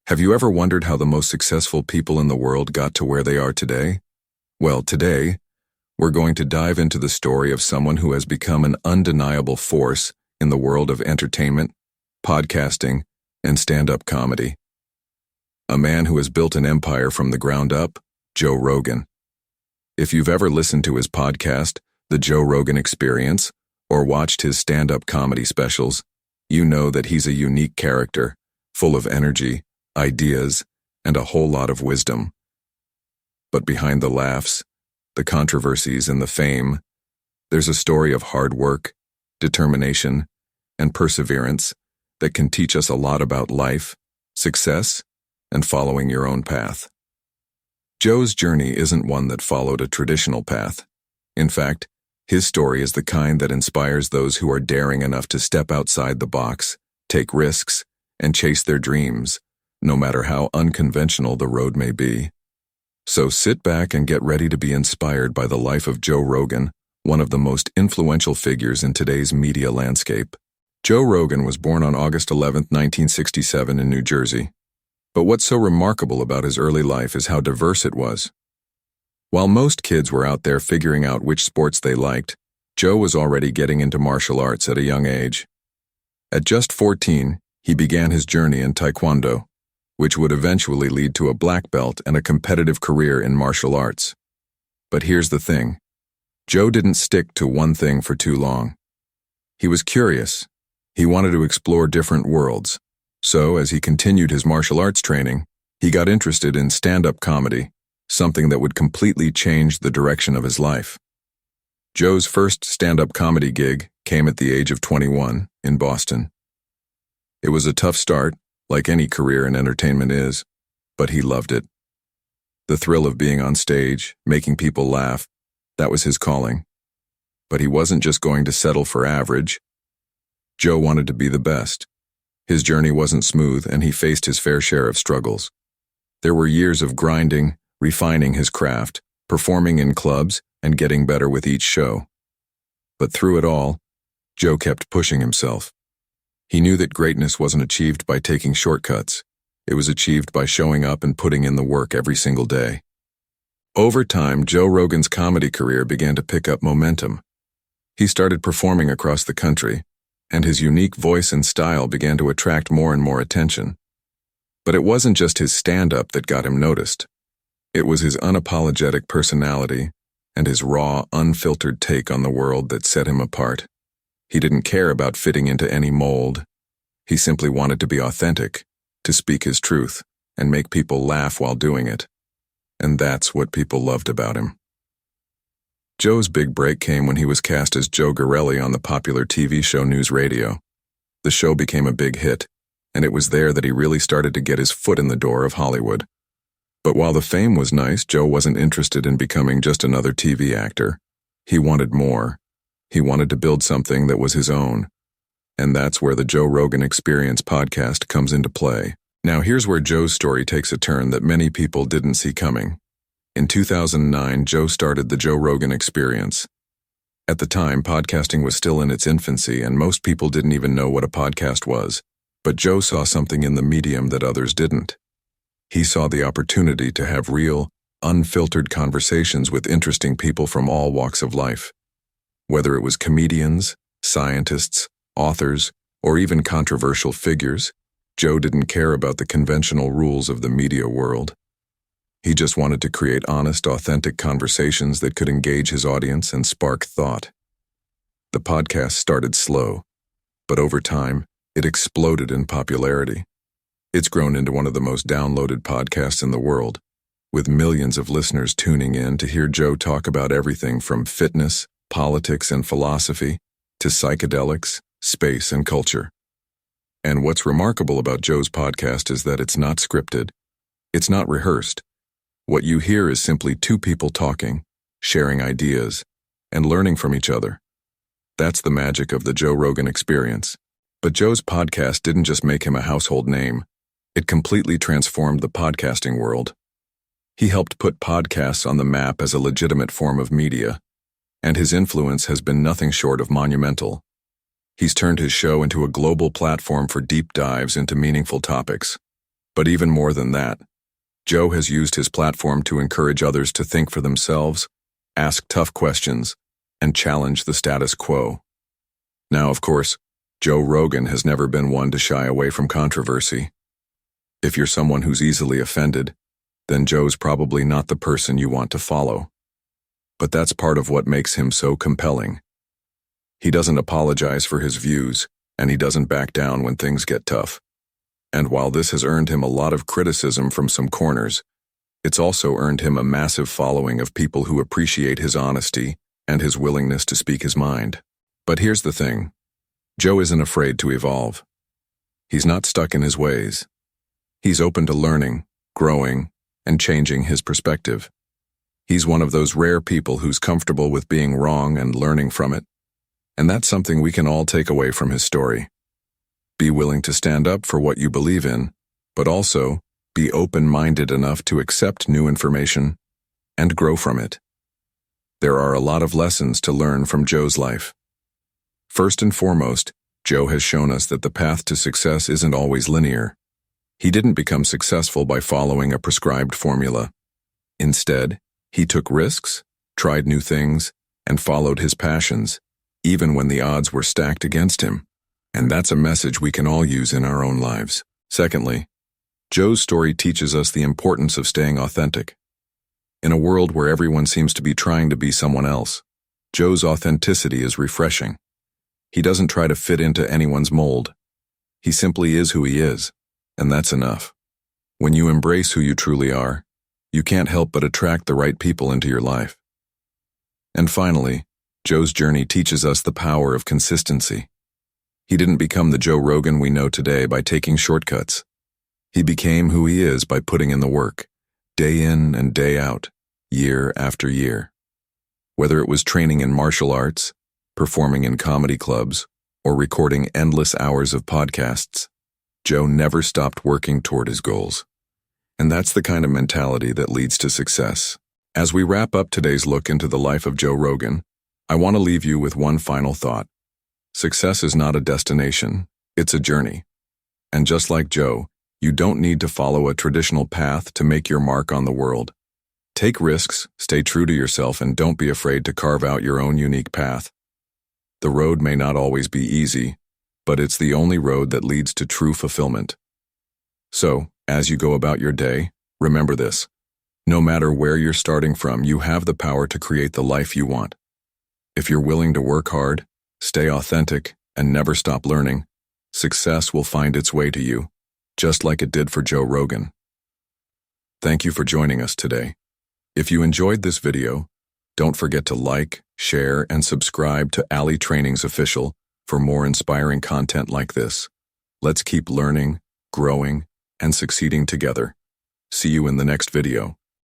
Have you ever wondered how the most successful people in the world got to where they are today? Well, today, we're going to dive into the story of someone who has become an undeniable force in the world of entertainment, podcasting, and stand-up comedy. A man who has built an empire from the ground up, Joe Rogan. If you've ever listened to his podcast, The Joe Rogan Experience, or watched his stand-up comedy specials, you know that he's a unique character, full of energy, ideas, and a whole lot of wisdom. But behind the laughs, the controversies, and the fame, there's a story of hard work, determination, and perseverance that can teach us a lot about life, success, and following your own path. Joe's journey isn't one that followed a traditional path. In fact, his story is the kind that inspires those who are daring enough to step outside the box, take risks, and chase their dreams, no matter how unconventional the road may be. So sit back and get ready to be inspired by the life of Joe Rogan, one of the most influential figures in today's media landscape. Joe Rogan was born on August 11, 1967 in New Jersey. But what's so remarkable about his early life is how diverse it was. While most kids were out there figuring out which sports they liked, Joe was already getting into martial arts at a young age. At just 14, he began his journey in Taekwondo, which would eventually lead to a black belt and a competitive career in martial arts. But here's the thing. Joe didn't stick to one thing for too long. He was curious. He wanted to explore different worlds. So, as he continued his martial arts training, he got interested in stand-up comedy, something that would completely change the direction of his life. Joe's first stand-up comedy gig came at the age of 21 in Boston. It was a tough start, like any career in entertainment is, but he loved it. The thrill of being on stage, making people laugh, that was his calling. But he wasn't just going to settle for average. Joe wanted to be the best. His journey wasn't smooth, and he faced his fair share of struggles. There were years of grinding, refining his craft, performing in clubs, and getting better with each show. But through it all, Joe kept pushing himself. He knew that greatness wasn't achieved by taking shortcuts. It was achieved by showing up and putting in the work every single day. Over time, Joe Rogan's comedy career began to pick up momentum. He started performing across the country, and his unique voice and style began to attract more and more attention. But it wasn't just his stand-up that got him noticed. It was his unapologetic personality and his raw, unfiltered take on the world that set him apart. He didn't care about fitting into any mold. He simply wanted to be authentic, to speak his truth, and make people laugh while doing it. And that's what people loved about him. Joe's big break came when he was cast as Joe Garrelli on the popular TV show News Radio. The show became a big hit, and it was there that he really started to get his foot in the door of Hollywood. But while the fame was nice, Joe wasn't interested in becoming just another TV actor. He wanted more. He wanted to build something that was his own. And that's where the Joe Rogan Experience podcast comes into play. Now here's where Joe's story takes a turn that many people didn't see coming. In 2009, Joe started the Joe Rogan Experience. At the time, podcasting was still in its infancy, and most people didn't even know what a podcast was. But Joe saw something in the medium that others didn't. He saw the opportunity to have real, unfiltered conversations with interesting people from all walks of life. Whether it was comedians, scientists, authors, or even controversial figures, Joe didn't care about the conventional rules of the media world. He just wanted to create honest, authentic conversations that could engage his audience and spark thought. The podcast started slow, but over time, it exploded in popularity. It's grown into one of the most downloaded podcasts in the world, with millions of listeners tuning in to hear Joe talk about everything from fitness, politics, and philosophy, to psychedelics, space, and culture. And what's remarkable about Joe's podcast is that it's not scripted. It's not rehearsed. What you hear is simply two people talking, sharing ideas, and learning from each other. That's the magic of the Joe Rogan Experience. But Joe's podcast didn't just make him a household name. It completely transformed the podcasting world. He helped put podcasts on the map as a legitimate form of media, and his influence has been nothing short of monumental. He's turned his show into a global platform for deep dives into meaningful topics. But even more than that, Joe has used his platform to encourage others to think for themselves, ask tough questions, and challenge the status quo. Now, of course, Joe Rogan has never been one to shy away from controversy. If you're someone who's easily offended, then Joe's probably not the person you want to follow. But that's part of what makes him so compelling. He doesn't apologize for his views, and he doesn't back down when things get tough. And while this has earned him a lot of criticism from some corners, it's also earned him a massive following of people who appreciate his honesty and his willingness to speak his mind. But here's the thing. Joe isn't afraid to evolve. He's not stuck in his ways. He's open to learning, growing, and changing his perspective. He's one of those rare people who's comfortable with being wrong and learning from it. And that's something we can all take away from his story. Be willing to stand up for what you believe in, but also be open-minded enough to accept new information and grow from it. There are a lot of lessons to learn from Joe's life. First and foremost, Joe has shown us that the path to success isn't always linear. He didn't become successful by following a prescribed formula. Instead, he took risks, tried new things, and followed his passions, even when the odds were stacked against him. And that's a message we can all use in our own lives. Secondly, Joe's story teaches us the importance of staying authentic. In a world where everyone seems to be trying to be someone else, Joe's authenticity is refreshing. He doesn't try to fit into anyone's mold. He simply is who he is, and that's enough. When you embrace who you truly are, you can't help but attract the right people into your life. And finally, Joe's journey teaches us the power of consistency. He didn't become the Joe Rogan we know today by taking shortcuts. He became who he is by putting in the work, day in and day out, year after year. Whether it was training in martial arts, performing in comedy clubs, or recording endless hours of podcasts, Joe never stopped working toward his goals. And that's the kind of mentality that leads to success. As we wrap up today's look into the life of Joe Rogan, I want to leave you with one final thought. Success is not a destination, it's a journey. And just like Joe, you don't need to follow a traditional path to make your mark on the world. Take risks, stay true to yourself, and don't be afraid to carve out your own unique path. The road may not always be easy, but it's the only road that leads to true fulfillment. So, as you go about your day, remember this. No matter where you're starting from, you have the power to create the life you want. If you're willing to work hard, stay authentic, and never stop learning, success will find its way to you, just like it did for Joe Rogan. Thank you for joining us today. If you enjoyed this video, don't forget to like, share, and subscribe to Ali Trainings Official for more inspiring content like this. Let's keep learning, growing, and succeeding together. See you in the next video.